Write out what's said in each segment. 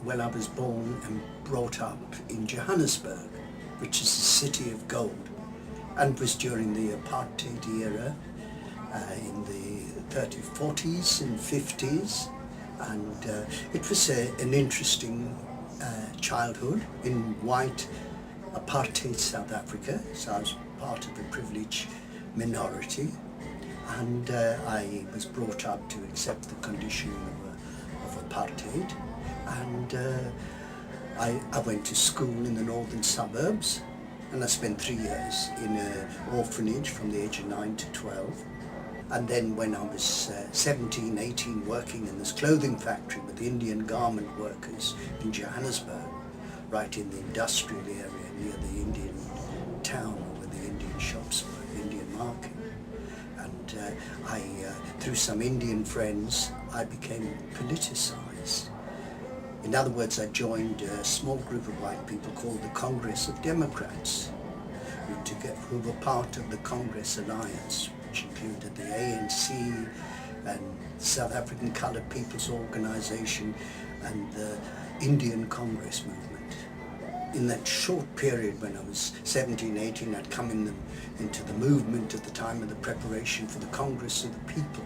well, I was born and brought up in Johannesburg, which is the city of gold, and was during the apartheid era in the 30s, 40s and 50s, and it was an interesting childhood in white apartheid South Africa, so I was part of a privileged minority, and I was brought up to accept the condition of apartheid, and I went to school in the northern suburbs, and I spent 3 years in an orphanage from the age of 9 to 12. And then when I was 17, 18, working in this clothing factory with Indian garment workers in Johannesburg, right in the industrial area near the Indian town where the Indian shops were, Indian market. And through some Indian friends, I became politicized. In other words, I joined a small group of white people called the Congress of Democrats, who were part of the Congress Alliance, which included the ANC and South African Coloured People's Organisation and the Indian Congress movement. In that short period when I was 17, 18, I'd come into the movement at the time of the preparation for the Congress of the People,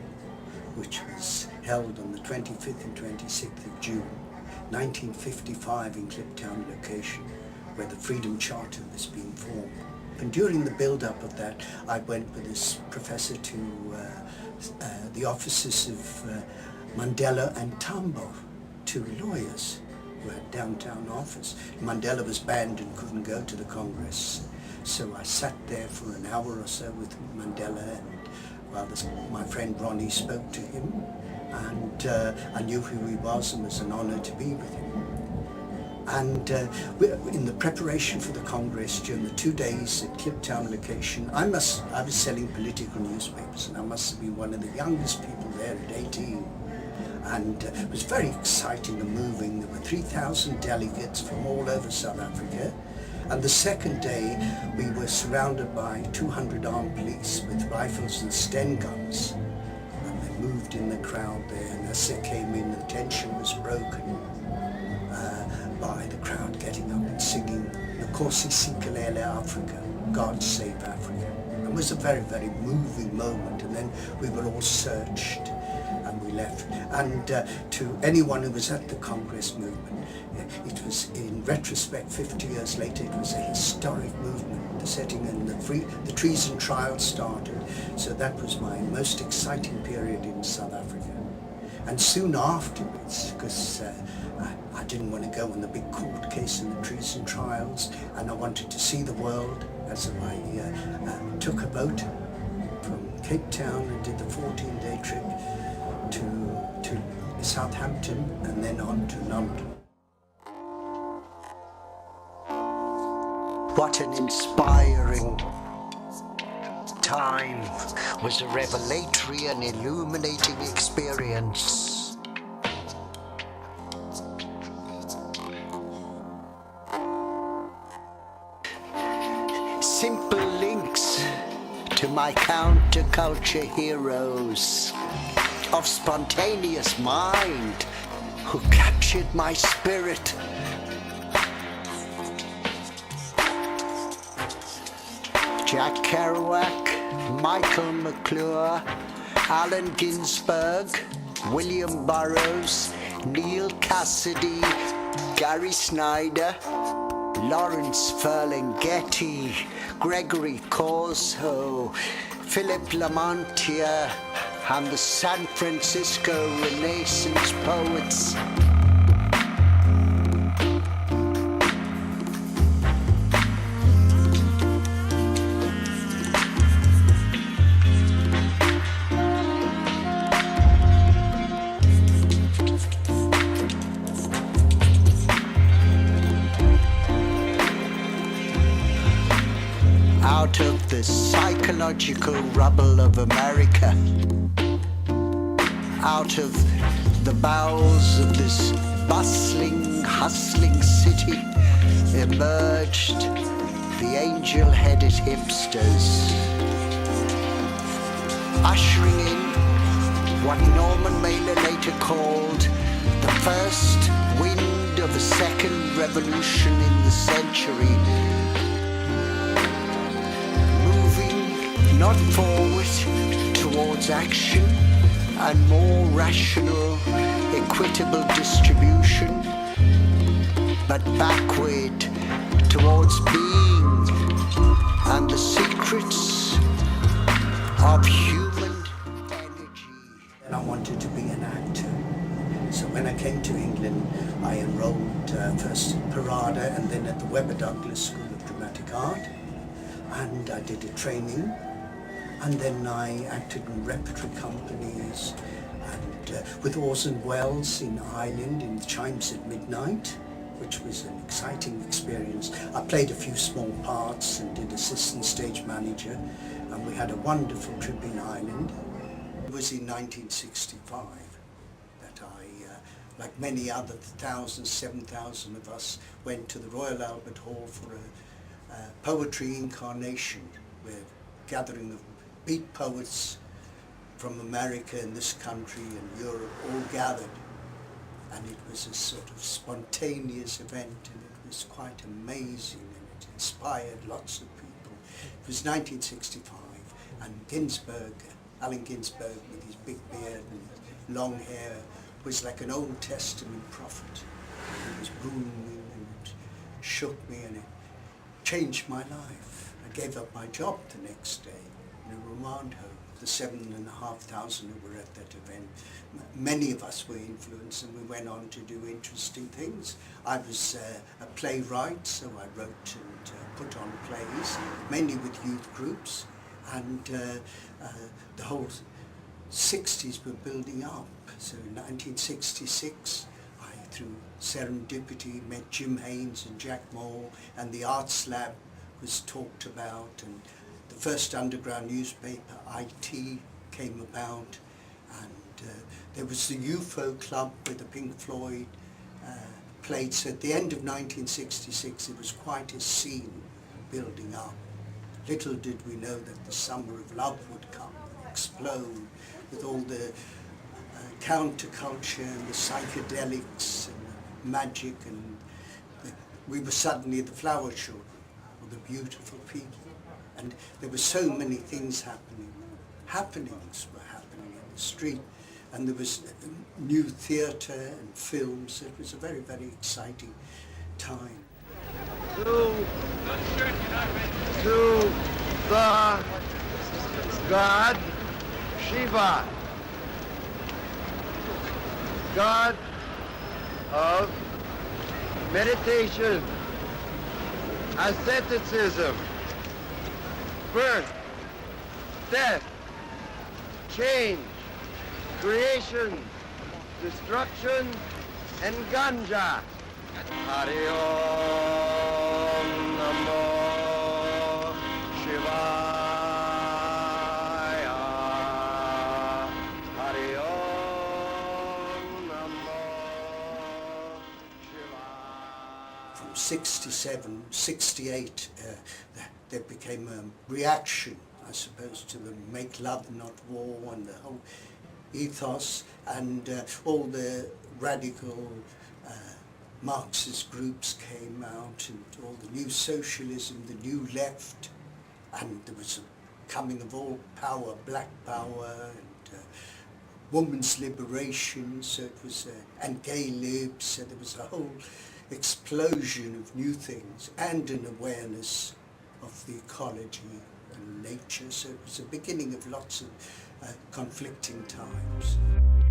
which was held on the 25th and 26th of June, 1955 in Kliptown location, where the Freedom Charter was being formed. And during the build-up of that, I went with this professor to the offices of Mandela and Tambo, two lawyers who had downtown office. Mandela was banned and couldn't go to the Congress, so I sat there for an hour or so with Mandela, and while my friend Ronnie spoke to him, and I knew who he was, and it was an honour to be with him. And in the preparation for the Congress, during the 2 days at Kliptown location, I was selling political newspapers, and I must have been one of the youngest people there at 18. And it was very exciting and moving. There were 3,000 delegates from all over South Africa. And the second day, we were surrounded by 200 armed police with rifles and Sten guns. And they moved in the crowd there, and as they came in, the tension was broken by the crowd getting up and singing Nkosi Sikelele Africa, God Save Africa. It was a very, very moving moment, and then we were all searched and we left. And to anyone who was at the Congress movement, it was, in retrospect, 50 years later, it was a historic movement. The setting and the treason trial started, so that was my most exciting period in South Africa. And soon afterwards, because I didn't want to go on the big court case in the treason trials, and I wanted to see the world, as I took a boat from Cape Town and did the 14-day trip to Southampton and then on to London. What an inspiring time. It was a revelatory and illuminating experience. Simple links to my counterculture heroes of spontaneous mind who captured my spirit. Jack Kerouac, Michael McClure, Allen Ginsberg, William Burroughs, Neil Cassidy, Gary Snyder, Lawrence Ferlinghetti, Gregory Corso, Philip Lamontia, and the San Francisco Renaissance poets. Out of the psychological rubble of America, out of the bowels of this bustling, hustling city, emerged the angel-headed hipsters, ushering in what Norman Mailer later called the first wind of a second revolution in the century, moving not forward towards action and more rational, equitable distribution, but backward towards being and the secrets of human energy. And I wanted to be an actor. So when I came to England, I enrolled first at Parada and then at the Webber Douglas School of Dramatic Art. And I did a training. And then I acted in repertory companies and with Orson Welles in Ireland in Chimes at Midnight, which was an exciting experience. I played a few small parts and did assistant stage manager, and we had a wonderful trip in Ireland. It was in 1965 that I, like many other 7,000 of us, went to the Royal Albert Hall for a poetry incarnation, where gathering of beat poets from America and this country and Europe all gathered, and it was a sort of spontaneous event, and it was quite amazing, and it inspired lots of people. It was 1965, and Ginsberg, Allen Ginsberg, with his big beard and long hair, was like an Old Testament prophet. He was booming, and it shook me, and it changed my life. I gave up my job the next day in a remand home. The 7,500 who were at that event, many of us were influenced, and we went on to do interesting things. I was a playwright, so I wrote and put on plays, mainly with youth groups, and the whole 60s were building up. So in 1966, I, through serendipity, met Jim Haynes and Jack Moore, and the Arts Lab was talked about, and the first underground newspaper, IT, came about, and there was the UFO Club where the Pink Floyd played. So at the end of 1966, it was quite a scene building up. Little did we know that the summer of love would come, explode, with all the counterculture and the psychedelics and the magic, and we were suddenly the flower children, or the beautiful people. And there were so many things happening. Happenings were happening in the street, and there was new theatre and films. It was a very, very exciting time. To the God Shiva, God of meditation, asceticism, birth, death, change, creation, destruction, and ganja. Hari Om Namo Shivaya. Hari Om Namo Shivaya. From 67, 68, there became a reaction, I suppose, to the Make Love Not War and the whole ethos, and all the radical Marxist groups came out, and all the new socialism, the new left, and there was a coming of all power, black power, and women's liberation, so it was, and gay libs, so there was a whole explosion of new things, and an awareness of the ecology and nature, so it was the beginning of lots of conflicting times.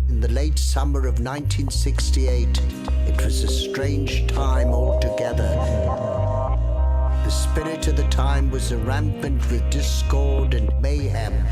In the late summer of 1968, it was a strange time altogether. The spirit of the time was rampant with discord and mayhem.